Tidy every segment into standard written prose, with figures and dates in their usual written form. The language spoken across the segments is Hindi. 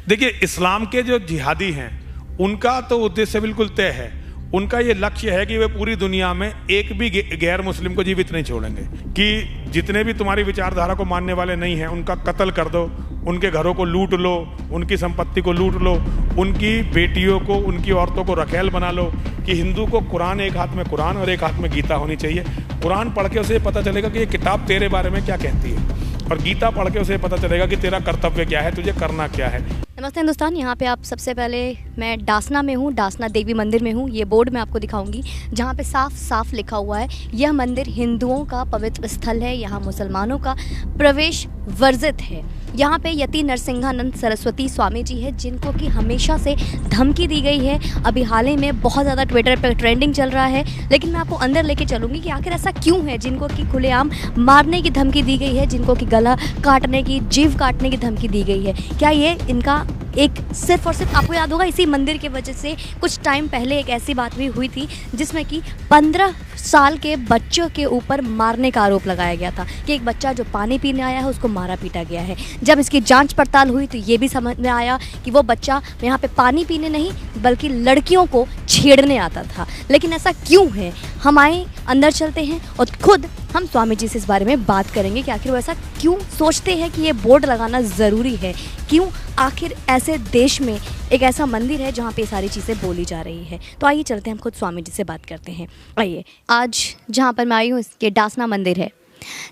देखिए, इस्लाम के जो जिहादी हैं उनका तो उद्देश्य बिल्कुल तय है। उनका ये लक्ष्य है कि वे पूरी दुनिया में एक भी गैर मुस्लिम को जीवित नहीं छोड़ेंगे, कि जितने भी तुम्हारी विचारधारा को मानने वाले नहीं हैं उनका कत्ल कर दो, उनके घरों को लूट लो, उनकी संपत्ति को लूट लो, उनकी बेटियों को, उनकी औरतों को रखेल बना लो। कि हिंदू को कुरान, एक हाथ में कुरान और एक हाथ में गीता होनी चाहिए। कुरान पढ़ के उसे पता चलेगा कि ये किताब तेरे बारे में क्या कहती है, और गीता पढ़ के उसे पता चलेगा कि तेरा कर्तव्य क्या है, तुझे करना क्या है। नमस्ते हिंदुस्तान। यहाँ पे आप सबसे पहले मैं डासना में हूँ, डासना देवी मंदिर में हूँ। ये बोर्ड मैं आपको दिखाऊंगी जहाँ पे साफ साफ लिखा हुआ है यह मंदिर हिंदुओं का पवित्र स्थल है, यहाँ मुसलमानों का प्रवेश वर्जित है। यहाँ पे यति नरसिंहानंद सरस्वती स्वामी जी है, जिनको कि हमेशा से धमकी दी गई है। अभी हाल ही में बहुत ज़्यादा ट्विटर पर ट्रेंडिंग चल रहा है, लेकिन मैं आपको अंदर लेके चलूँगी कि आखिर ऐसा क्यों है जिनको कि खुलेआम मारने की धमकी दी गई है, जिनको कि गला काटने की, जीभ काटने की धमकी दी गई है। क्या ये इनका एक सिर्फ और सिर्फ, आपको याद होगा इसी मंदिर के वजह से कुछ टाइम पहले एक ऐसी बात भी हुई थी जिसमें कि 15 साल के बच्चों के ऊपर मारने का आरोप लगाया गया था कि एक बच्चा जो पानी पीने आया है उसको मारा पीटा गया है। जब इसकी जांच पड़ताल हुई तो ये भी समझ में आया कि वो बच्चा यहाँ पे पानी पीने नहीं बल्कि लड़कियों को छेड़ने आता था। लेकिन ऐसा क्यों है, हम आए अंदर चलते हैं और खुद हम स्वामी जी से इस बारे में बात करेंगे कि आखिर वो ऐसा क्यों सोचते हैं कि ये बोर्ड लगाना ज़रूरी है, क्यों आखिर ऐसे देश में एक ऐसा मंदिर है जहाँ पे सारी चीज़ें बोली जा रही है। तो आइए चलते हैं, हम खुद स्वामी जी से बात करते हैं। आइए, आज जहाँ पर मैं आई हूँ इसके डासना मंदिर है,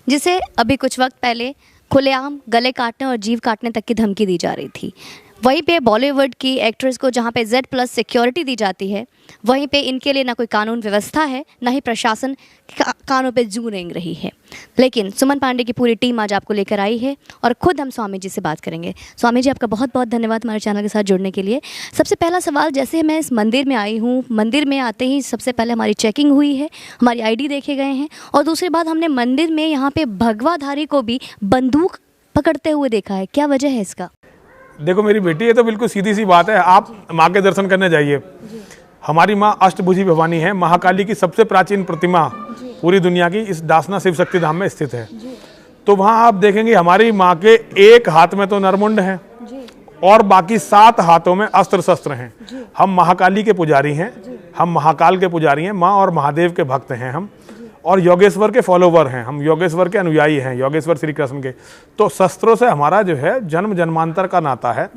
जिसे अभी कुछ वक्त पहले खुलेआम गले काटने और जीभ काटने तक की धमकी दी जा रही थी। वहीं पे बॉलीवुड की एक्ट्रेस को जहाँ पे Z+ सिक्योरिटी दी जाती है, वहीं पे इनके लिए ना कोई कानून व्यवस्था है, ना ही प्रशासन कानों पे जू रेंग रही है। लेकिन सुमन पांडे की पूरी टीम आज आपको लेकर आई है और ख़ुद हम स्वामी जी से बात करेंगे। स्वामी जी, आपका बहुत बहुत धन्यवाद हमारे चैनल के साथ जुड़ने के लिए। सबसे पहला सवाल, जैसे मैं इस मंदिर में आई हूँ, मंदिर में आते ही सबसे पहले हमारी चेकिंग हुई है, हमारी ID देखे गए हैं, और दूसरी बात हमने मंदिर में यहाँ पे भगवाधारी को भी बंदूक पकड़ते हुए देखा है। क्या वजह है इसका? देखो मेरी बेटी, ये तो बिल्कुल सीधी सी बात है। आप माँ के दर्शन करने जाइए। हमारी माँ अष्टभुजी भवानी है, महाकाली की सबसे प्राचीन प्रतिमा पूरी दुनिया की इस डासना शिव शक्ति धाम में स्थित है। तो वहाँ आप देखेंगे हमारी माँ के एक हाथ में तो नरमुंड है और बाकी 7 हाथों में अस्त्र शस्त्र हैं। हम महाकाली के पुजारी हैं, हम महाकाल के पुजारी हैं, माँ और महादेव के भक्त हैं हम, और योगेश्वर के फॉलोवर हैं हम, योगेश्वर के अनुयायी हैं, योगेश्वर श्री कृष्ण के। तो शस्त्रों से हमारा जो है जन्म जन्मांतर का नाता है।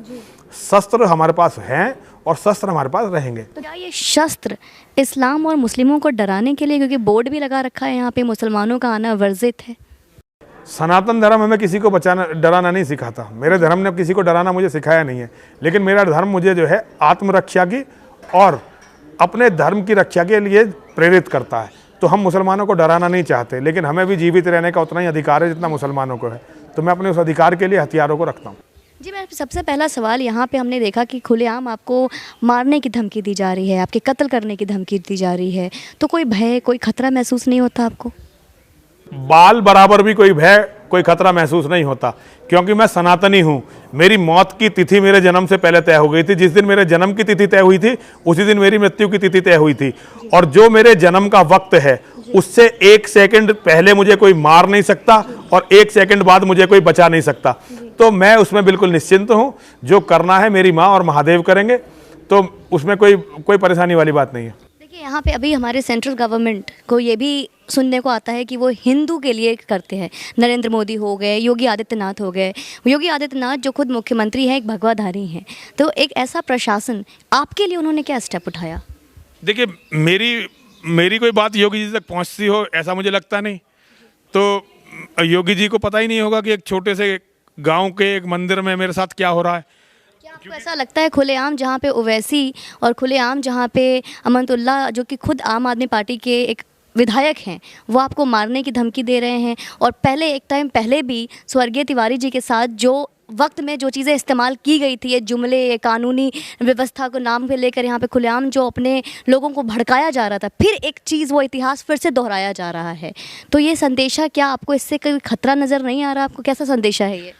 शस्त्र हमारे पास हैं और शस्त्र हमारे पास रहेंगे। तो क्या ये शस्त्र इस्लाम और मुस्लिमों को डराने के लिए, क्योंकि बोर्ड भी लगा रखा है यहाँ पे मुसलमानों का आना वर्जित है? सनातन धर्म हमें किसी को डराना नहीं सिखाता। मेरे धर्म ने किसी को डराना मुझे सिखाया नहीं है, लेकिन मेरा धर्म मुझे जो है आत्मरक्षा की और अपने धर्म की रक्षा के लिए प्रेरित करता है। तो हम मुसलमानों को डराना नहीं चाहते, लेकिन हमें भी जीवित रहने का उतना ही अधिकार है जितना मुसलमानों को है। तो मैं अपने उस अधिकार के लिए हथियारों को रखता हूँ। जी, मेरा सबसे पहला सवाल, यहाँ पे हमने देखा कि खुलेआम आपको मारने की धमकी दी जा रही है, आपके कत्ल करने की धमकी दी जा रही है, तो कोई भय, कोई खतरा महसूस नहीं होता आपको? बाल बराबर भी कोई भय, कोई खतरा महसूस नहीं होता, क्योंकि मैं सनातनी हूँ। मेरी मौत की तिथि मेरे जन्म से पहले तय हो गई थी। जिस दिन मेरे जन्म की तिथि तय हुई थी उसी दिन मेरी मृत्यु की तिथि तय हुई थी, और जो मेरे जन्म का वक्त है उससे 1 सेकंड पहले मुझे कोई मार नहीं सकता और 1 सेकंड बाद मुझे कोई बचा नहीं सकता। तो मैं उसमें बिल्कुल निश्चिंत हूँ। जो करना है मेरी माँ और महादेव करेंगे, तो उसमें कोई परेशानी वाली बात नहीं है। देखिए, यहाँ पे अभी हमारे सेंट्रल गवर्नमेंट को ये भी सुनने को आता है कि वो हिंदू के लिए करते हैं। नरेंद्र मोदी हो गए, योगी आदित्यनाथ हो गए। योगी आदित्यनाथ जो खुद मुख्यमंत्री हैं, एक भगवाधारी हैं, तो एक ऐसा प्रशासन, आपके लिए उन्होंने क्या स्टेप उठाया? देखिए, मेरी कोई बात योगी जी तक पहुंचती हो ऐसा मुझे लगता नहीं। तो योगी जी को पता ही नहीं होगा कि एक छोटे से गांव के एक मंदिर में मेरे साथ क्या हो रहा है। क्या आपको ऐसा लगता है खुलेआम जहां पे ओवैसी और खुलेआम जहां पे अमनतुल्ला, जो कि खुद आम आदमी पार्टी के एक विधायक हैं, वो आपको मारने की धमकी दे रहे हैं? और पहले एक टाइम पहले भी स्वर्गीय तिवारी जी के साथ जो वक्त में जो चीज़ें इस्तेमाल की गई थी, ये जुमले, ये कानूनी व्यवस्था को नाम पे लेकर यहाँ पे खुलेआम जो अपने लोगों को भड़काया जा रहा था, फिर एक चीज़, वो इतिहास फिर से दोहराया जा रहा है। तो ये संदेशा, क्या आपको इससे कोई खतरा नज़र नहीं आ रहा? आपको कैसा संदेशा है ये?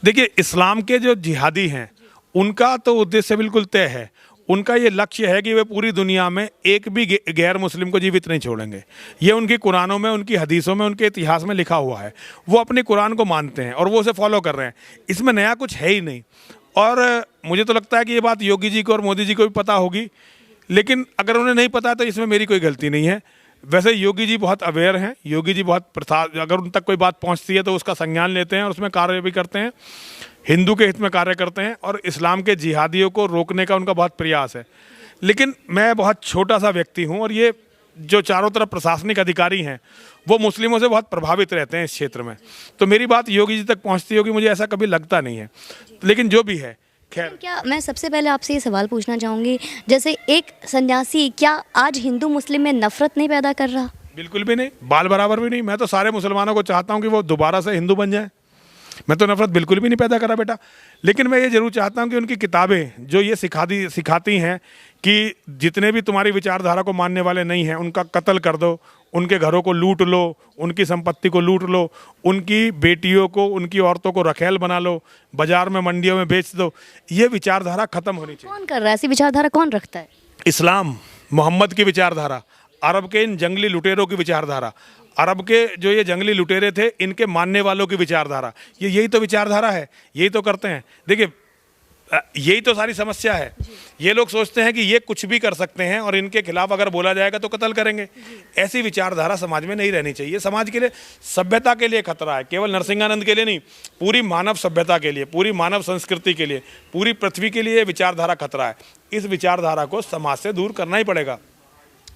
देखिए, इस्लाम के जो जिहादी हैं उनका तो उद्देश्य बिल्कुल तय है। उनका ये लक्ष्य है कि वे पूरी दुनिया में एक भी गैर मुस्लिम को जीवित नहीं छोड़ेंगे। ये उनकी कुरानों में, उनकी हदीसों में, उनके इतिहास में लिखा हुआ है। वो अपने कुरान को मानते हैं और वो उसे फॉलो कर रहे हैं। इसमें नया कुछ है ही नहीं। और मुझे तो लगता है कि ये बात योगी जी को और मोदी जी को भी पता होगी, लेकिन अगर उन्हें नहीं पता तो इसमें मेरी कोई गलती नहीं है। वैसे योगी जी बहुत अवेयर हैं, योगी जी बहुत अगर उन तक कोई बात पहुंचती है तो उसका संज्ञान लेते हैं और उसमें कार्य भी करते हैं, हिंदू के हित में कार्य करते हैं और इस्लाम के जिहादियों को रोकने का उनका बहुत प्रयास है। लेकिन मैं बहुत छोटा सा व्यक्ति हूँ और ये जो चारों तरफ प्रशासनिक अधिकारी हैं वो मुस्लिमों से बहुत प्रभावित रहते हैं इस क्षेत्र में, तो मेरी बात योगी जी तक पहुँचती होगी मुझे ऐसा कभी लगता नहीं है। लेकिन जो भी है खैर। क्या मैं सबसे पहले आपसे ये सवाल पूछना चाहूँगी, जैसे एक सन्यासी क्या आज हिंदू मुस्लिम में नफरत नहीं पैदा कर रहा? बिल्कुल भी नहीं, बाल बराबर भी नहीं। मैं तो सारे मुसलमानों को चाहता हूँ कि वो दोबारा से हिंदू बन जाएं। मैं तो नफरत बिल्कुल भी नहीं पैदा करा बेटा। लेकिन मैं ये जरूर चाहता हूँ कि उनकी किताबें जो ये सिखाती हैं कि जितने भी तुम्हारी विचारधारा को मानने वाले नहीं हैं उनका कत्ल कर दो, उनके घरों को लूट लो, उनकी संपत्ति को लूट लो, उनकी बेटियों को, उनकी औरतों को रखेल बना लो, बाजार में मंडियों में बेच दो, ये विचारधारा खत्म होनी चाहिए। कौन कर रहा है ऐसी विचारधारा, कौन रखता है? इस्लाम, मोहम्मद की विचारधारा, अरब के इन जंगली लुटेरों की विचारधारा, अरब के जो ये जंगली लुटेरे थे इनके मानने वालों की विचारधारा, यही तो विचारधारा है, यही तो करते हैं। देखिए यही तो सारी समस्या है। ये लोग सोचते हैं कि ये कुछ भी कर सकते हैं और इनके खिलाफ अगर बोला जाएगा तो कत्ल करेंगे। ऐसी विचारधारा समाज में नहीं रहनी चाहिए। समाज के लिए, सभ्यता के लिए खतरा है, केवल नरसिंहानंद के लिए नहीं, पूरी मानव सभ्यता के लिए, पूरी मानव संस्कृति के लिए, पूरी पृथ्वी के लिए ये विचारधारा खतरा है। इस विचारधारा को समाज से दूर करना ही पड़ेगा।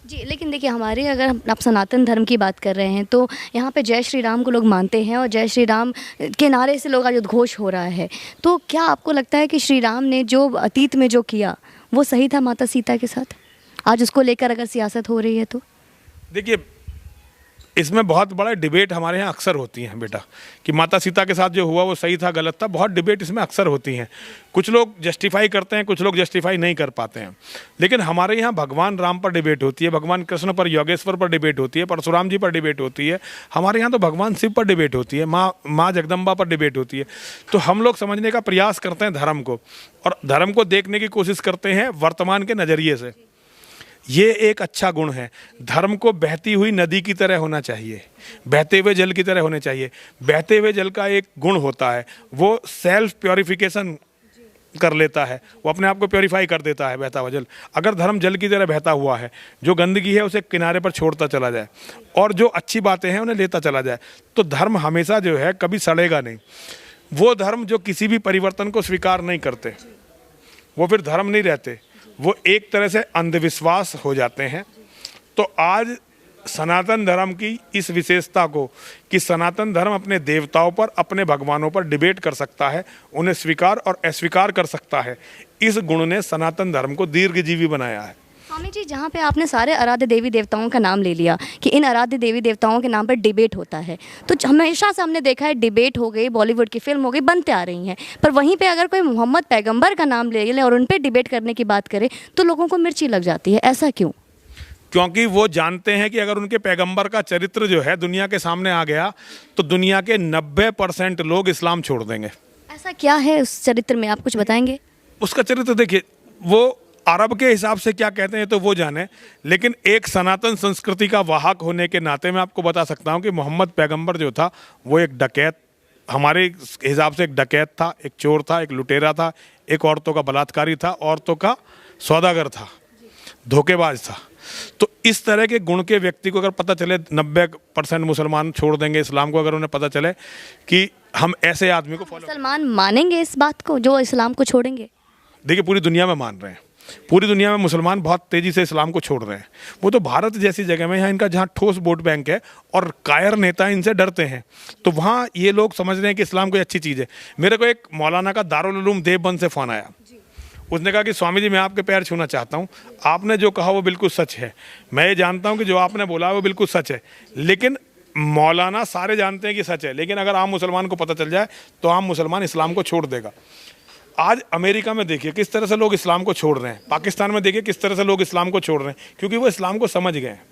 जी, लेकिन देखिए हमारे, अगर आप सनातन धर्म की बात कर रहे हैं तो यहाँ पे जय श्री राम को लोग मानते हैं और जय श्री राम के नारे से लोग आज उद्घोष हो रहा है। तो क्या आपको लगता है कि श्री राम ने जो अतीत में जो किया वो सही था माता सीता के साथ? आज उसको लेकर अगर सियासत हो रही है तो देखिए इसमें बहुत बड़ा डिबेट हमारे यहाँ अक्सर होती हैं बेटा, कि माता सीता के साथ जो हुआ वो सही था गलत था, बहुत डिबेट इसमें अक्सर होती हैं। कुछ लोग जस्टिफाई करते हैं, कुछ लोग जस्टिफाई नहीं कर पाते हैं। लेकिन हमारे यहाँ भगवान राम पर डिबेट होती है, भगवान कृष्ण पर, योगेश्वर पर डिबेट होती है, परशुराम जी पर डिबेट होती है, हमारे यहाँ तो भगवान शिव पर डिबेट होती है, माँ जगदम्बा पर डिबेट होती है। तो हम लोग समझने का प्रयास करते हैं धर्म को, और धर्म को देखने की कोशिश करते हैं वर्तमान के नज़रिए से। ये एक अच्छा गुण है। धर्म को बहती हुई नदी की तरह होना चाहिए, बहते हुए जल की तरह होने चाहिए। बहते हुए जल का एक गुण होता है, वो सेल्फ प्योरिफिकेशन कर लेता है, वो अपने आप को प्योरीफाई कर देता है बहता हुआ जल। अगर धर्म जल की तरह बहता हुआ है, जो गंदगी है उसे किनारे पर छोड़ता चला जाए और जो अच्छी बातें हैं उन्हें लेता चला जाए, तो धर्म हमेशा जो है कभी सड़ेगा नहीं। वो धर्म जो किसी भी परिवर्तन को स्वीकार नहीं करते, वो फिर धर्म नहीं रहते, वो एक तरह से अंधविश्वास हो जाते हैं। तो आज सनातन धर्म की इस विशेषता को कि सनातन धर्म अपने देवताओं पर, अपने भगवानों पर डिबेट कर सकता है, उन्हें स्वीकार और अस्वीकार कर सकता है, इस गुण ने सनातन धर्म को दीर्घजीवी बनाया है। स्वामी जी, जहाँ पे आपने सारे आराध्य देवी देवताओं का नाम ले लिया कि इन आराध्य देवी देवताओं के नाम पर डिबेट होता है, तो हमेशा से हमने देखा है डिबेट हो गई, बॉलीवुड की फिल्म हो गई, बनते आ रही हैं, पर वहीं पे अगर कोई मोहम्मद पैगंबर का नाम ले ले और उन पर डिबेट करने की बात करे तो लोगों को मिर्ची लग जाती है। ऐसा क्यों? क्योंकि वो जानते हैं कि अगर उनके पैगंबर का चरित्र जो है दुनिया के सामने आ गया तो दुनिया के 90% लोग इस्लाम छोड़ देंगे। ऐसा क्या है उस चरित्र में, आप कुछ बताएंगे? उसका चरित्र देखिए, वो अरब के हिसाब से क्या कहते हैं तो वो जाने, लेकिन एक सनातन संस्कृति का वाहक होने के नाते मैं आपको बता सकता हूँ कि मोहम्मद पैगंबर जो था वो एक डकैत, हमारे हिसाब से एक डकैत था, एक चोर था, एक लुटेरा था, एक औरतों का बलात्कारी था, औरतों का सौदागर था, धोखेबाज था। तो इस तरह के गुण के व्यक्ति को अगर पता चले 90% मुसलमान छोड़ देंगे इस्लाम को, अगर उन्हें पता चले कि हम ऐसे आदमी को फॉलो, मुसलमान मानेंगे इस बात को जो इस्लाम को छोड़ेंगे? देखिए पूरी दुनिया में मान रहे हैं, पूरी दुनिया में मुसलमान बहुत तेजी से इस्लाम को छोड़ रहे हैं। वो तो भारत जैसी जगह में, यहाँ इनका जहाँ ठोस वोट बैंक है और कायर नेता इनसे डरते हैं, तो वहाँ ये लोग समझ रहे हैं कि इस्लाम कोई अच्छी चीज़ है। मेरे को एक मौलाना का दारुल उलूम देवबंद से फ़ोन आया, उसने कहा कि स्वामी जी मैं आपके पैर छूना चाहता हूँ, आपने जो कहा वो बिल्कुल सच है, मैं ये जानता हूँ कि जो आपने बोला वो बिल्कुल सच है, लेकिन मौलाना सारे जानते हैं कि सच है, लेकिन अगर आम मुसलमान को पता चल जाए तो आम मुसलमान इस्लाम को छोड़ देगा। आज अमेरिका में देखिए किस तरह से लोग इस्लाम को छोड़ रहे हैं, पाकिस्तान में देखिए किस तरह से लोग इस्लाम को छोड़ रहे हैं, क्योंकि वो इस्लाम को समझ गए हैं।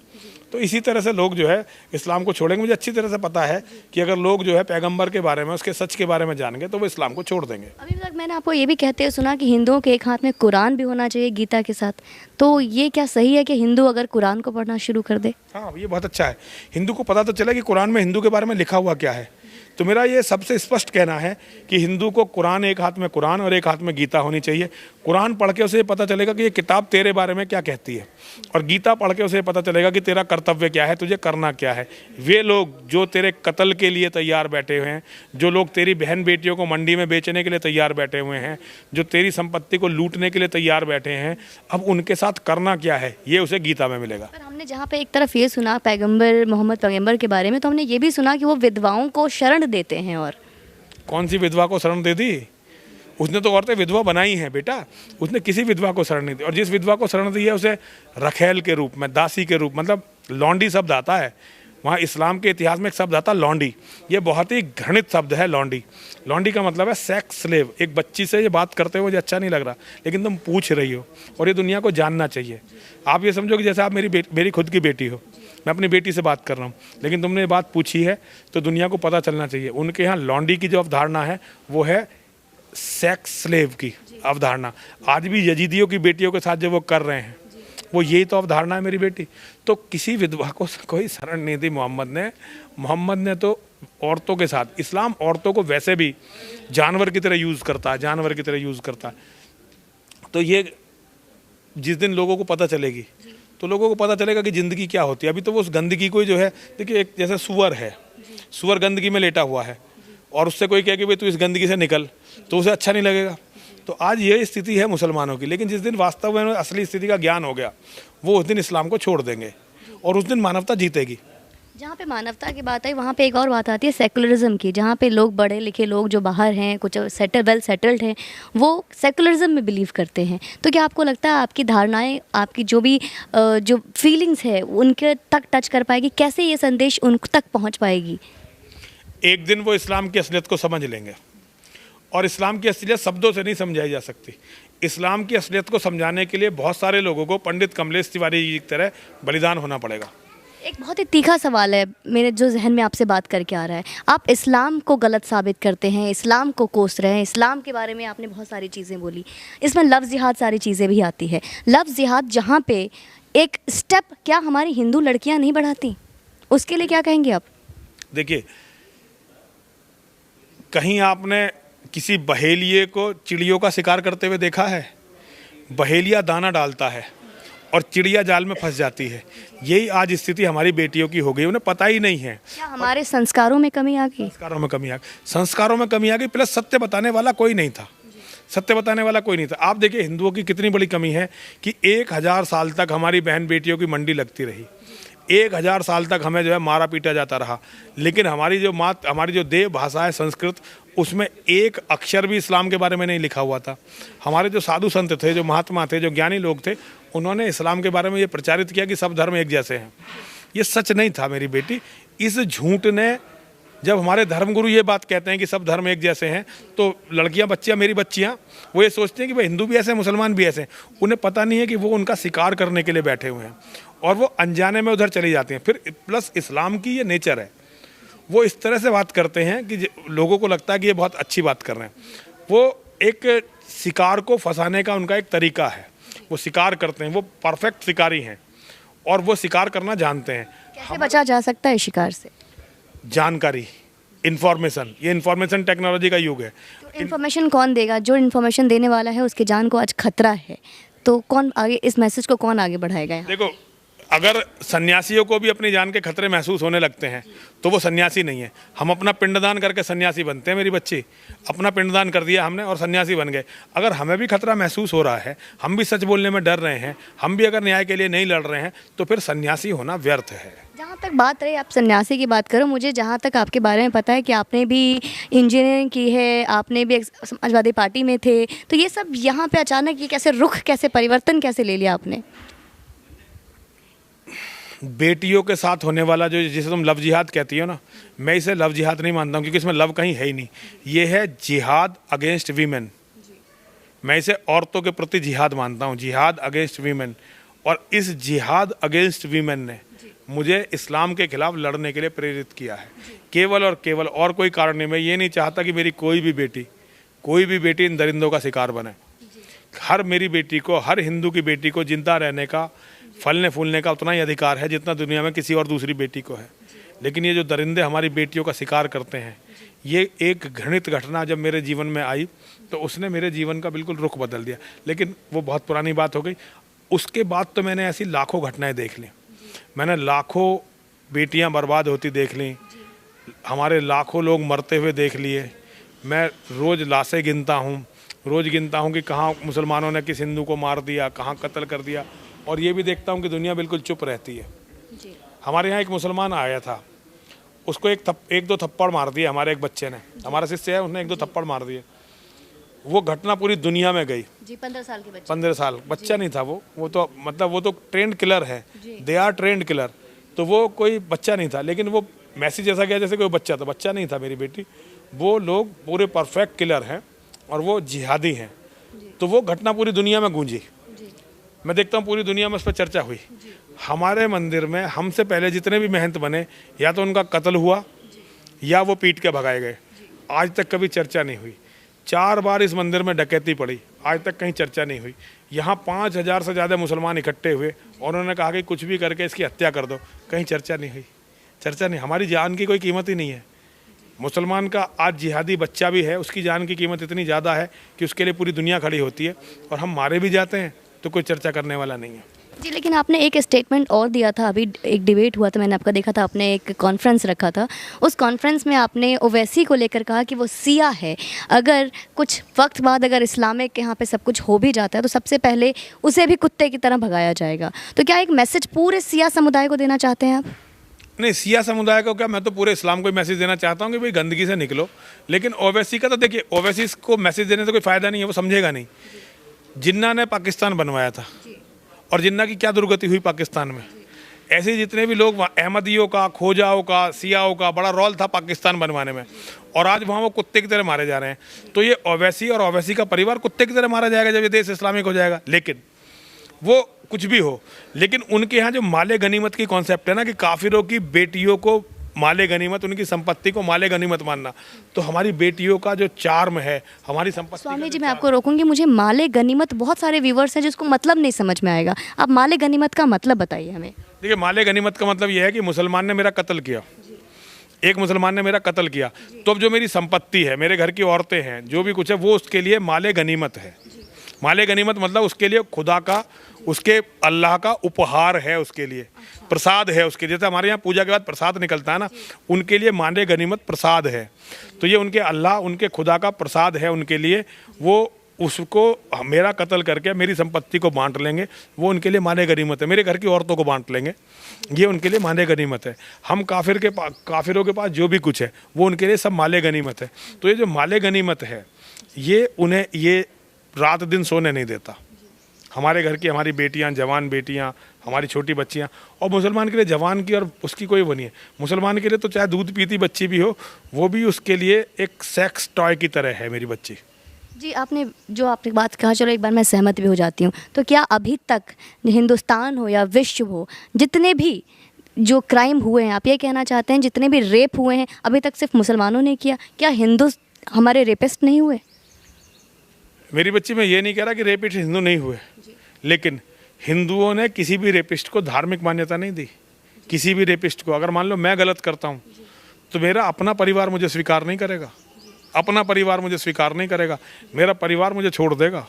तो इसी तरह से लोग जो है इस्लाम को छोड़ेंगे। मुझे अच्छी तरह से पता है कि अगर लोग जो है पैगंबर के बारे में, उसके सच के बारे में जानेंगे तो वो इस्लाम को छोड़ देंगे। अभी तक मैंने आपको ये भी कहते हुए सुना कि हिंदुओं के एक हाथ में कुरान भी होना चाहिए गीता के साथ, तो ये क्या सही है कि हिंदू अगर कुरान को पढ़ना शुरू कर दे? हाँ, ये बहुत अच्छा है। हिंदू को पता तो चले कि कुरान में हिंदू के बारे में लिखा हुआ क्या है। तो मेरा ये सबसे स्पष्ट कहना है कि हिंदू को कुरान, एक हाथ में कुरान और एक हाथ में गीता होनी चाहिए। कुरान पढ़ के उसे पता चलेगा कि ये किताब तेरे बारे में क्या कहती है, और गीता पढ़ के उसे पता चलेगा कि तेरा कर्तव्य क्या है, तुझे करना क्या है। वे लोग जो तेरे कत्ल के लिए तैयार बैठे हुए हैं, जो लोग तेरी बहन बेटियों को मंडी में बेचने के लिए तैयार बैठे हुए हैं, जो तेरी संपत्ति को लूटने के लिए तैयार बैठे हैं, अब उनके साथ करना क्या है, ये उसे गीता में मिलेगा। पर हमने जहाँ पे एक तरफ ये सुना पैगंबर मोहम्मद पैगंबर के बारे में, तो हमने ये भी सुना कि वो विधवाओं को शरण देते हैं। और कौन सी विधवा को शरण दे दी? उसने तो औरतें विधवा बनाई हैं बेटा, उसने किसी विधवा को शरण नहीं दी। और जिस विधवा को शरण दी है उसे रखेल के रूप में, दासी के रूप, मतलब लौंडी शब्द आता है वहाँ इस्लाम के इतिहास में, एक शब्द आता है लौंडी। ये बहुत ही घृणित शब्द है लौंडी। लौंडी का मतलब है सेक्स स्लेव। एक बच्ची से ये बात करते हुए मुझे अच्छा नहीं लग रहा, लेकिन तुम पूछ रही हो और ये दुनिया को जानना चाहिए। आप ये समझो कि जैसे आप मेरी खुद की बेटी हो, मैं अपनी बेटी से बात कर रहा हूँ, लेकिन तुमने ये बात पूछी है तो दुनिया को पता चलना चाहिए। उनके यहाँ लौंडी की जो अवधारणा है वो है सेक्स स्लेव की अवधारणा। आज भी यजीदियों की बेटियों के साथ जो वो कर रहे हैं, वो यही तो अवधारणा है मेरी बेटी। तो किसी विधवा को कोई शरण नहीं दी मोहम्मद ने तो औरतों के साथ, इस्लाम औरतों को वैसे भी जानवर की तरह यूज़ करता है, तो ये जिस दिन लोगों को पता चलेगी तो लोगों को पता चलेगा कि ज़िंदगी क्या होती है। अभी तो वो उस गंदगी को जो है, देखिए एक जैसे सुअर है, सुअर गंदगी में लेटा हुआ है और उससे कोई कहे कि भाई तू इस गंदगी से निकल, तो उसे अच्छा नहीं लगेगा। तो आज ये स्थिति है मुसलमानों की। लेकिन जिस दिन वास्तव में असली स्थिति का ज्ञान हो गया, वो उस दिन इस्लाम को छोड़ देंगे और उस दिन मानवता जीतेगी। जहाँ पे मानवता की बात आई, वहाँ पे एक और बात आती है सेकुलरिज्म की, जहाँ पे लोग, पढ़े लिखे लोग जो बाहर हैं, कुछ वेल सेटल्ड हैं, वो सेकुलरिज्म में बिलीव करते हैं। तो क्या आपको लगता है आपकी धारणाएं, आपकी जो भी जो फीलिंग्स है उनके तक टच कर पाएगी? कैसे ये संदेश उन तक पहुँच पाएगी? एक दिन वो इस्लाम की असलियत को समझ लेंगे, और इस्लाम की असलियत शब्दों से नहीं समझाई जा सकती। इस्लाम की असलियत को समझाने के लिए बहुत सारे लोगों को पंडित कमलेश तिवारी जी की तरह बलिदान होना पड़ेगा। एक बहुत ही तीखा सवाल है मेरे जो जहन में आपसे बात करके आ रहा है। आप इस्लाम को गलत साबित करते हैं, इस्लाम को कोस रहे हैं, इस्लाम के बारे में आपने बहुत सारी चीज़ें बोली, इसमें लफ्ज़ जिहाद सारी चीज़ें भी आती है। लफ्ज़ जिहाद जहाँ पे एक स्टेप, क्या हमारी हिंदू लड़कियाँ नहीं बढ़ाती? उसके लिए क्या कहेंगे आप? देखिए, कहीं आपने किसी बहेलिए को चिड़ियों का शिकार करते हुए देखा है? बहेलिया दाना डालता है और चिड़िया जाल में फंस जाती है। यही आज स्थिति हमारी बेटियों की हो गई, उन्हें पता ही नहीं है। क्या हमारे संस्कारों में कमी आ गई? संस्कारों में कमी आ गई, प्लस सत्य बताने वाला कोई नहीं था। आप देखिए हिंदुओं की कितनी बड़ी कमी है कि 1000 साल तक हमारी बहन बेटियों की मंडी लगती रही, 1000 साल तक हमें जो है मारा पीटा जाता रहा। लेकिन हमारी जो देव भाषा है संस्कृत, उसमें एक अक्षर भी इस्लाम के बारे में नहीं लिखा हुआ था। हमारे जो साधु संत थे, जो महात्मा थे, जो ज्ञानी लोग थे, उन्होंने इस्लाम के बारे में ये प्रचारित किया कि सब धर्म एक जैसे हैं। ये सच नहीं था मेरी बेटी। इस झूठ ने, जब हमारे धर्मगुरु ये बात कहते हैं कि सब धर्म एक जैसे हैं, तो लड़कियां, बच्चियां, मेरी बच्चियां, वो ये सोचती हैं कि भाई हिंदू भी ऐसे हैं, मुसलमान भी ऐसे हैं। उन्हें पता नहीं है कि वो उनका शिकार करने के लिए बैठे हुए हैं और वो अनजाने में उधर चली जाती हैं। फिर प्लस इस्लाम की ये नेचर है, वो इस तरह से बात करते हैं कि लोगों को लगता है कि ये बहुत अच्छी बात कर रहे हैं। वो एक शिकार को फंसाने का उनका एक तरीका है। वो शिकार करते हैं, वो परफेक्ट शिकारी हैं और वो शिकार करना जानते हैं। कैसे बचा जा सकता है शिकार से? जानकारी, इन्फॉर्मेशन, ये इन्फॉर्मेशन टेक्नोलॉजी का युग है। तो इन्फॉर्मेशन कौन देगा? जो इन्फॉर्मेशन देने वाला है उसके जान को आज खतरा है, तो कौन आगे, इस मैसेज को कौन आगे बढ़ाएगा? देखो, अगर सन्यासियों को भी अपनी जान के खतरे महसूस होने लगते हैं तो वो सन्यासी नहीं है। हम अपना पिंडदान करके सन्यासी बनते हैं। मेरी बच्ची, अपना पिंडदान कर दिया हमने और सन्यासी बन गए। अगर हमें भी खतरा महसूस हो रहा है, हम भी सच बोलने में डर रहे हैं, हम भी अगर न्याय के लिए नहीं लड़ रहे हैं, तो फिर सन्यासी होना व्यर्थ है। जहाँ तक बात रही, आप सन्यासी की बात करो, मुझे जहाँ तक आपके बारे में पता है कि आपने भी इंजीनियरिंग की है, आपने भी समाजवादी पार्टी में थे, तो ये सब यहाँ पे अचानक ये कैसे रुख, कैसे परिवर्तन कैसे ले लिया आपने? बेटियों के साथ होने वाला जो, जिसे तुम लव जिहाद कहती हो ना, मैं इसे लव जिहाद नहीं मानता हूँ, क्योंकि इसमें लव कहीं है ही नहीं। ये है जिहाद अगेंस्ट वीमेन। मैं इसे औरतों के प्रति जिहाद मानता हूँ, जिहाद अगेंस्ट वीमेन। और इस जिहाद अगेंस्ट वीमेन ने मुझे इस्लाम के खिलाफ लड़ने के लिए प्रेरित किया है, केवल और केवल, और कोई कारण नहीं। मैं ये नहीं चाहता कि मेरी कोई भी बेटी इन दरिंदों का शिकार बने। हर मेरी बेटी को, हर हिंदू की बेटी को जिंदा रहने का, फलने फूलने का उतना ही अधिकार है जितना दुनिया में किसी और दूसरी बेटी को है। लेकिन ये जो दरिंदे हमारी बेटियों का शिकार करते हैं, ये एक घृणित घटना जब मेरे जीवन में आई तो उसने मेरे जीवन का बिल्कुल रुख बदल दिया। लेकिन वो बहुत पुरानी बात हो गई। उसके बाद तो मैंने ऐसी लाखों घटनाएं देख ली। मैंने लाखों बेटियां बर्बाद होती देख ली, हमारे लाखों लोग मरते हुए देख लिए। मैं रोज़ लाशें गिनता हूँ, रोज़ गिनता हूँ कि कहाँ मुसलमानों ने किस हिंदू को मार दिया, कहाँ कत्ल कर दिया। और ये भी देखता हूँ कि दुनिया बिल्कुल चुप रहती है। हमारे यहाँ एक मुसलमान आया था, उसको एक दो थप्पड़ मार दिए हमारे एक बच्चे ने, हमारा शिष्य है, उसने एक दो थप्पड़ मार दिए। वो घटना पूरी दुनिया में गई जी। 15 साल के बच्चे, 15 साल बच्चा नहीं था वो तो मतलब वो तो ट्रेंड किलर है, दे आर ट्रेंड किलर। तो वो कोई बच्चा नहीं था, लेकिन वो मैसेज ऐसा गया जैसे कोई बच्चा था। बच्चा नहीं था मेरी बेटी, वो लोग पूरे परफेक्ट किलर हैं और वो जिहादी हैं। तो वो घटना पूरी दुनिया में गूंजी। मैं देखता हूँ पूरी दुनिया में उस पर चर्चा हुई। हमारे मंदिर में हमसे पहले जितने भी महंत बने, या तो उनका कत्ल हुआ या वो पीट के भगाए गए। आज तक कभी चर्चा नहीं हुई। 4 बार इस मंदिर में डकैती पड़ी, आज तक कहीं चर्चा नहीं हुई। यहाँ 5000 से ज़्यादा मुसलमान इकट्ठे हुए और उन्होंने कहा कि कुछ भी करके इसकी हत्या कर दो, कहीं चर्चा नहीं हुई। चर्चा नहीं, हमारी जान की कोई कीमत ही नहीं है। मुसलमान का आज जिहादी बच्चा भी है, उसकी जान की कीमत इतनी ज़्यादा है कि उसके लिए पूरी दुनिया खड़ी होती है, और हम मारे भी जाते हैं तो कोई चर्चा करने वाला नहीं है। जी, लेकिन आपने एक स्टेटमेंट और दिया था, अभी एक डिबेट हुआ था, मैंने आपका देखा था, आपने एक कॉन्फ्रेंस रखा था। उस कॉन्फ्रेंस में आपने ओवैसी को लेकर कहा कि वो सिया है, अगर कुछ वक्त बाद अगर इस्लामिक के यहाँ पे सब कुछ हो भी जाता है तो सबसे पहले उसे भी कुत्ते की तरह भगाया जाएगा। तो क्या एक मैसेज पूरे सिया समुदाय को देना चाहते हैं आप? नहीं, सिया समुदाय को क्या, मैं तो पूरे इस्लाम को ही मैसेज देना चाहता हूँ कि भाई गंदगी से निकलो। लेकिन ओवैसी का तो देखिए, ओवैसी को मैसेज देने से कोई फ़ायदा नहीं है, वो समझेगा नहीं। जिन्ना ने पाकिस्तान बनवाया था और जिन्ना की क्या दुर्गति हुई पाकिस्तान में, ऐसे जितने भी लोग, अहमदियों का, खोजाओं का, सियाओं का बड़ा रोल था पाकिस्तान बनवाने में, और आज वहाँ वो कुत्ते की तरह मारे जा रहे हैं। तो ये ओवैसी और ओवैसी का परिवार कुत्ते की तरह मारा जाएगा जब ये देश इस्लामिक हो जाएगा। लेकिन वो कुछ भी हो, लेकिन उनके यहाँ जो माले गनीमत की कॉन्सेप्ट है ना, कि काफिरों की बेटियों को माले गनीमत, उनकी संपत्ति को माले गनीमत मानना, तो हमारी बेटियों का जो चार्म है, हमारी संपत्ति। स्वामी जी, मैं आपको रोकूंगी, मुझे माले गनीमत, बहुत सारे व्यूवर्स हैं जिसको मतलब नहीं समझ में आएगा, आप माले गनीमत का मतलब बताइए हमें। देखिए, माले गनीमत का मतलब यह है कि मुसलमान ने मेरा कत्ल किया, एक मुसलमान ने मेरा कत्ल किया, तो अब जो मेरी संपत्ति है, मेरे घर की औरतें हैं, जो भी कुछ है, वो उसके लिए माले गनीमत है। माले गनीमत मतलब उसके लिए खुदा का, उसके अल्लाह का उपहार है, उसके लिए प्रसाद है। उसके जैसे हमारे यहाँ पूजा के बाद प्रसाद निकलता है ना, उनके लिए माले गनीमत प्रसाद है। तो ये उनके अल्लाह, उनके खुदा का प्रसाद है उनके लिए। वो उसको मेरा कत्ल करके मेरी संपत्ति को बांट लेंगे, वो उनके लिए माले गनीमत है। मेरे घर की औरतों को बांट लेंगे, ये उनके लिए माले गनीमत है। हम काफिरों के पास जो भी कुछ है वो उनके लिए सब माले गनीमत है। तो ये जो माले गनीमत है, ये उन्हें ये रात दिन सोने नहीं देता। हमारे घर की, हमारी बेटियां, जवान बेटियां, हमारी छोटी बच्चियां, और मुसलमान के लिए जवान की और उसकी कोई वो नहीं है। मुसलमान के लिए तो चाहे दूध पीती बच्ची भी हो, वो भी उसके लिए एक सेक्स टॉय की तरह है मेरी बच्ची। जी, आपने जो आपने बात कहा, चलो एक बार मैं सहमत भी हो जाती हूँ। तो क्या अभी तक हिंदुस्तान हो या विश्व हो, जितने भी जो क्राइम हुए हैं, आप ये कहना चाहते हैं जितने भी रेप हुए हैं, अभी तक सिर्फ मुसलमानों ने किया? क्या हिंदू हमारे रेपिस्ट नहीं हुए? मेरी बच्ची, मैं ये नहीं कह रहा कि रेपिस्ट हिंदू नहीं हुए, लेकिन हिंदुओं ने किसी भी रेपिस्ट को धार्मिक मान्यता नहीं दी। किसी भी रेपिस्ट को, अगर मान लो मैं गलत करता हूँ तो मेरा अपना परिवार मुझे स्वीकार नहीं करेगा, अपना परिवार मुझे स्वीकार नहीं करेगा, मेरा परिवार मुझे छोड़ देगा।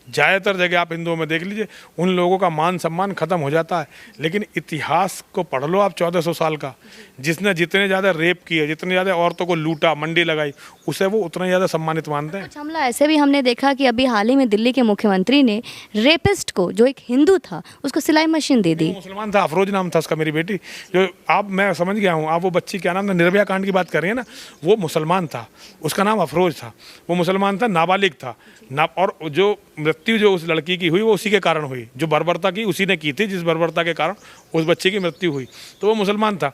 ज़्यादातर जगह आप हिंदुओं में देख लीजिए, उन लोगों का मान सम्मान खत्म हो जाता है। लेकिन इतिहास को पढ़ लो आप, 1400 साल का, जिसने जितने ज़्यादा रेप किए, जितने ज़्यादा औरतों को लूटा, मंडी लगाई, उसे वो उतना ज़्यादा सम्मानित मानते हैं। अच्छा, हमला ऐसे भी हमने देखा कि अभी हाल ही में दिल्ली के मुख्यमंत्री ने रेपिस्ट को, जो एक हिंदू था, उसको सिलाई मशीन दे दी। मुसलमान था, अफरोज नाम था उसका, मेरी बेटी जो आप, मैं समझ गया हूँ आप वो बच्ची क्या नाम था, निर्भया कांड की बात कर रही है ना, वो मुसलमान था, उसका नाम अफरोज था, वो मुसलमान था, नाबालिग था ना। और जो मृत्यु जो उस लड़की की हुई वो उसी के कारण हुई, जो बर्बरता की उसी ने की थी, जिस बर्बरता के कारण उस बच्चे की मृत्यु हुई, तो वो मुसलमान था।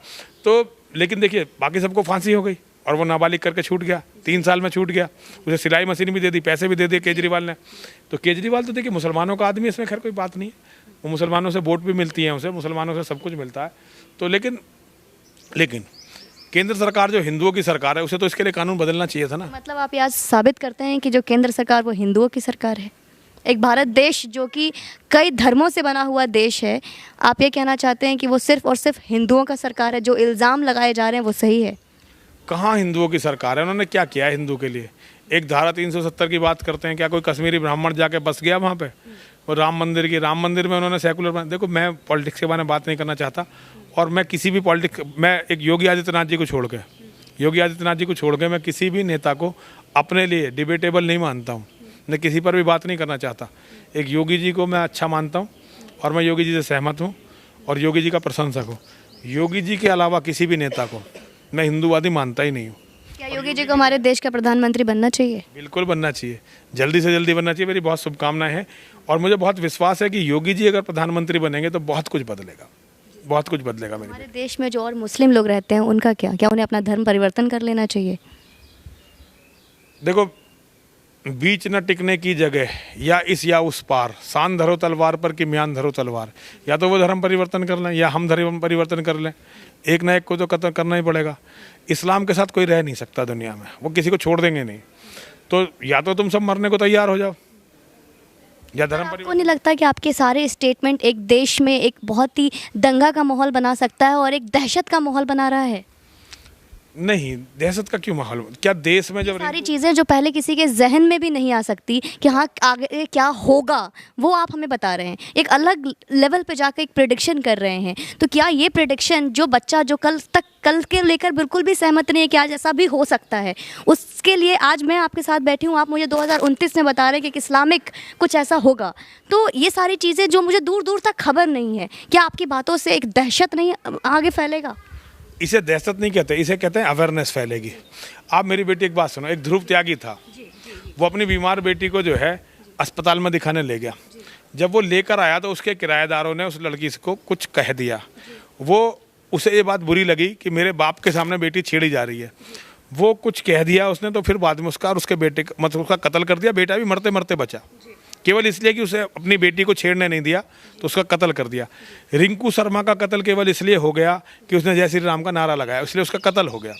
तो लेकिन देखिए, बाकी सबको फांसी हो गई और वो नाबालिग करके छूट गया, 3 साल में छूट गया। उसे सिलाई मशीन भी दे दी, पैसे भी दे दिए केजरीवाल ने। तो केजरीवाल तो देखिए मुसलमानों का आदमी, इसमें खैर कोई बात नहीं है, वो मुसलमानों से वोट भी मिलती है, उसे मुसलमानों से सब कुछ मिलता है। तो लेकिन केंद्र सरकार जो हिंदुओं की सरकार है, उसे तो इसके लिए कानून बदलना चाहिए था ना। मतलब आप यहाँ साबित करते हैं कि जो केंद्र सरकार वो हिंदुओं की सरकार है। एक भारत देश जो कि कई धर्मों से बना हुआ देश है, आप ये कहना चाहते हैं कि वो सिर्फ और सिर्फ हिंदुओं का सरकार है? जो इल्ज़ाम लगाए जा रहे हैं वो सही है? कहाँ हिंदुओं की सरकार है, उन्होंने क्या किया है हिंदू के लिए? एक धारा 370 की बात करते हैं, क्या कोई कश्मीरी ब्राह्मण जाके बस गया वहाँ पे? और राम मंदिर में उन्होंने सेकुलर बना। देखो, मैं पॉलिटिक्स के बारे में बात नहीं करना चाहता, और मैं किसी भी पॉलिटिक्स, मैं एक योगी आदित्यनाथ जी को छोड़ के मैं किसी भी नेता को अपने लिए डिबेटेबल नहीं मानता हूँ, मैं किसी पर भी बात नहीं करना चाहता। एक योगी जी को मैं अच्छा मानता हूँ, और मैं योगी जी से सहमत हूँ और योगी जी का प्रशंसक हूँ। योगी जी के अलावा किसी भी नेता को मैं हिंदूवादी मानता ही नहीं हूँ। क्या योगी जी को हमारे देश का प्रधानमंत्री बनना चाहिए? बिल्कुल बनना चाहिए, जल्दी से जल्दी बनना चाहिए। मेरी बहुत शुभकामनाएं हैं, और मुझे बहुत विश्वास है कि योगी जी अगर प्रधानमंत्री बनेंगे तो बहुत कुछ बदलेगा, बहुत कुछ बदलेगा। हमारे देश में जो और मुस्लिम लोग रहते हैं उनका क्या उन्हें अपना धर्म परिवर्तन कर लेना चाहिए? देखो, बीच न टिकने की जगह, या इस या उस पार, सान धरो तलवार पर कि म्यान धरो तलवार। या तो वो धर्म परिवर्तन कर लें या हम धर्म परिवर्तन कर लें, एक ना एक को तो कत्ल करना ही पड़ेगा। इस्लाम के साथ कोई रह नहीं सकता दुनिया में, वो किसी को छोड़ देंगे नहीं। तो या तो तुम सब मरने को तैयार हो जाओ, या धर्म परिवर्तन। आपको नहीं लगता कि आपके सारे स्टेटमेंट एक देश में एक बहुत ही दंगा का माहौल बना सकता है और एक दहशत का माहौल बना रहा है? नहीं, दहशत का क्यों माहौल? क्या देश में जब सारी चीज़ें जो पहले किसी के जहन में भी नहीं आ सकती कि हाँ आगे क्या होगा, वो आप हमें बता रहे हैं, एक अलग लेवल पे जाकर एक प्रेडिक्शन कर रहे हैं। तो क्या ये प्रेडिक्शन जो बच्चा जो कल के लेकर बिल्कुल भी सहमत नहीं है कि आज ऐसा भी हो सकता है, उसके लिए आज मैं आपके साथ बैठी हूँ, आप मुझे 2029 में बता रहे हैं कि इस्लामिक कुछ ऐसा होगा। तो ये सारी चीज़ें जो मुझे दूर दूर तक खबर नहीं है, क्या आपकी बातों से एक दहशत नहीं आगे फैलेगा? इसे दहशत नहीं कहते, इसे कहते हैं अवेयरनेस फैलेगी। आप मेरी बेटी एक बात सुनो, एक ध्रुव त्यागी था, वो अपनी बीमार बेटी को जो है अस्पताल में दिखाने ले गया। जब वो लेकर आया तो उसके किराएदारों ने उस लड़की को कुछ कह दिया। वो उसे ये बात बुरी लगी कि मेरे बाप के सामने बेटी छेड़ी जा रही है, वो कुछ कह दिया उसने, तो फिर बाद में उसका और उसके बेटे मतलब उसका कत्ल कर दिया। बेटा भी मरते मरते बचा, केवल इसलिए कि उसे अपनी बेटी को छेड़ने नहीं दिया, तो उसका कत्ल कर दिया। रिंकू शर्मा का कत्ल केवल इसलिए हो गया कि उसने जय श्री राम का नारा लगाया, इसलिए उसका कत्ल हो गया।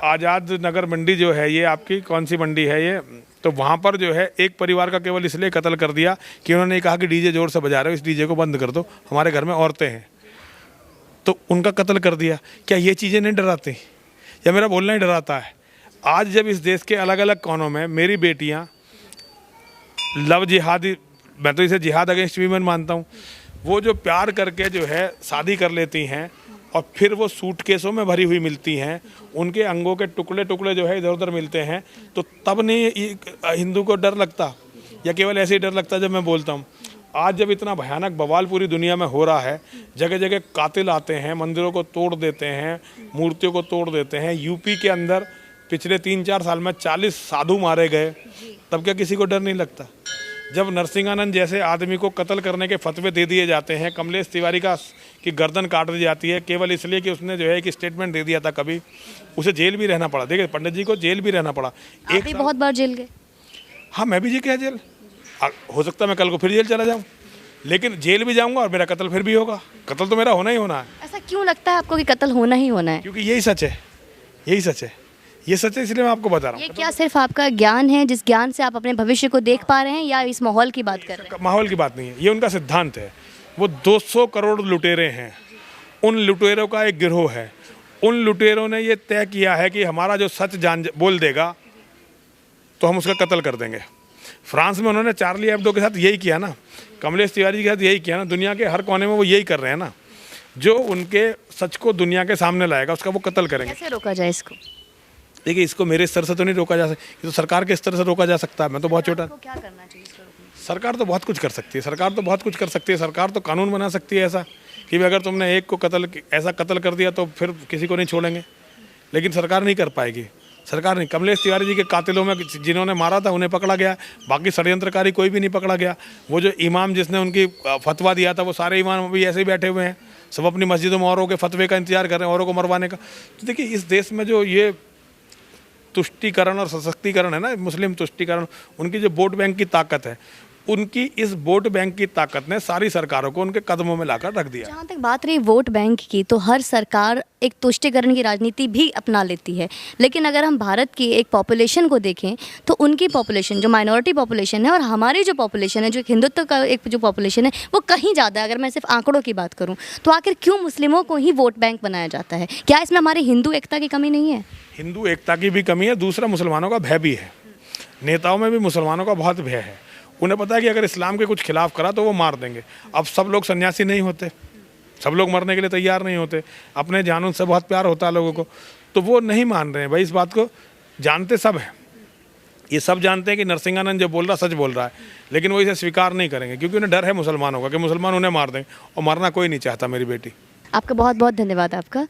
आज़ाद नगर मंडी जो है, ये आपकी कौन सी मंडी है ये? तो वहाँ पर जो है एक परिवार का केवल इसलिए कत्ल कर दिया कि उन्होंने कहा कि डीजे जोर से बजा रहे हो, इस डीजे को बंद कर दो, हमारे घर में औरतें हैं, तो उनका कत्ल कर दिया। क्या ये चीज़ें नहीं डराती, या मेरा बोलना ही डराता है? आज जब इस देश के अलग अलग कोनों में मेरी बेटियां लव जिहादी, मैं तो इसे जिहाद अगेंस्ट वीमेन मानता हूं, वो जो प्यार करके जो है शादी कर लेती हैं और फिर वो सूटकेसों में भरी हुई मिलती हैं, उनके अंगों के टुकड़े टुकड़े जो है इधर उधर मिलते हैं, तो तब नहीं हिंदू को डर लगता, या केवल ऐसे ही डर लगता जब मैं बोलता हूँ? आज जब इतना भयानक बवाल पूरी दुनिया में हो रहा है, जगह जगह कातिल आते हैं, मंदिरों को तोड़ देते हैं, मूर्तियों को तोड़ देते हैं। यूपी के अंदर पिछले 3-4 साल में 40 साधु मारे गए, तब क्या किसी को डर नहीं लगता? जब नरसिंहानंद जैसे आदमी को कत्ल करने के फतवे दे दिए जाते हैं, कमलेश तिवारी की गर्दन काट दी जाती है केवल इसलिए कि उसने जो है एक स्टेटमेंट दे दिया था, कभी उसे जेल भी रहना पड़ा। देखिए, पंडित जी को जेल भी रहना पड़ा। आप भी बहुत बार जेल गए? हाँ, मैं भी जी गया जेल, हो सकता है मैं कल को फिर जेल चला जाऊँ, लेकिन जेल भी जाऊँगा और मेरा कत्ल फिर भी होगा। कत्ल तो मेरा होना ही होना है। ऐसा क्यों लगता है आपको कि कत्ल होना ही होना है? क्योंकि यही सच है, यही सच है, ये सच है, इसलिए मैं आपको बता रहा हूँ। ये क्या सिर्फ आपका ज्ञान है, जिस ज्ञान से आप अपने भविष्य को देख पा रहे हैं, या इस माहौल की बात कर रहे हैं? माहौल की बात नहीं है, ये उनका सिद्धांत है। वो 200 करोड़ लुटेरे हैं, उन लुटेरों का एक गिरोह है। उन लुटेरों ने ये तय किया है कि हमारा जो सच बोल देगा तो हम उसका कत्ल कर देंगे। फ्रांस में उन्होंने चार्ली एब्डो के साथ यही किया ना, कमलेश तिवारी के साथ यही किया ना, दुनिया के हर कोने में वो यही कर रहे हैं ना। जो उनके सच को दुनिया के सामने लाएगा उसका वो कत्ल करेंगे। कैसे रोका जाए इसको? देखिए, इसको मेरे स्तर से तो नहीं रोका जा सकता, ये तो सरकार के स्तर से रोका जा सकता है। मैं तो बहुत छोटा। क्या करना चाहिए इसको रोकने? सरकार तो बहुत कुछ कर सकती है, सरकार तो बहुत कुछ कर सकती है। सरकार तो कानून बना सकती है ऐसा कि अगर तुमने एक को ऐसा कत्ल कर दिया तो फिर किसी को नहीं छोड़ेंगे, लेकिन सरकार नहीं कर पाएगी। सरकार नहीं। कमलेश तिवारी जी के कातिलों में जिन्होंने मारा था उन्हें पकड़ा गया, बाकी षड्यंत्रकारी कोई भी नहीं पकड़ा गया। वो जो इमाम जिसने उनकी फतवा दिया था, वो सारे इमाम अभी ऐसे ही बैठे हुए हैं, सब अपनी मस्जिदों में औरों के फतवे का इंतजार कर रहे हैं, औरों को मरवाने का। तो देखिए, इस देश में जो ये तुष्टीकरण और सशक्तिकरण है ना, मुस्लिम तुष्टीकरण, उनकी जो वोट बैंक की ताकत है, उनकी इस वोट बैंक की ताकत ने सारी सरकारों को उनके कदमों में लाकर रख दिया। जहाँ तक बात रही वोट बैंक की, तो हर सरकार एक तुष्टीकरण की राजनीति भी अपना लेती है, लेकिन अगर हम भारत की एक पॉपुलेशन को देखें तो उनकी पॉपुलेशन जो माइनॉरिटी पॉपुलेशन है और हमारी जो पॉपुलेशन है, जो एक हिंदुत्व का एक जो पॉपुलेशन है, वो कहीं ज़्यादा है। अगर मैं सिर्फ आंकड़ों की बात करूँ तो आखिर क्यों मुस्लिमों को ही वोट बैंक बनाया जाता है? क्या इसमें हमारी हिंदू एकता की कमी नहीं है? हिंदू एकता की भी कमी है, दूसरा मुसलमानों का भय भी है। नेताओं में भी मुसलमानों का बहुत भय है। उन्हें पता है कि अगर इस्लाम के कुछ खिलाफ करा तो वो मार देंगे। अब सब लोग सन्यासी नहीं होते, सब लोग मरने के लिए तैयार नहीं होते, अपने जानून से बहुत प्यार होता है लोगों को, तो वो नहीं मान रहे हैं। भाई इस बात को जानते सब हैं, ये सब जानते हैं कि नरसिंहानंद जो बोल रहा सच बोल रहा है, लेकिन वो इसे स्वीकार नहीं करेंगे क्योंकि उन्हें डर है मुसलमानों का कि मुसलमान उन्हें मार देंगे, और मरना कोई नहीं चाहता मेरी बेटी। आपका बहुत बहुत धन्यवाद आपका।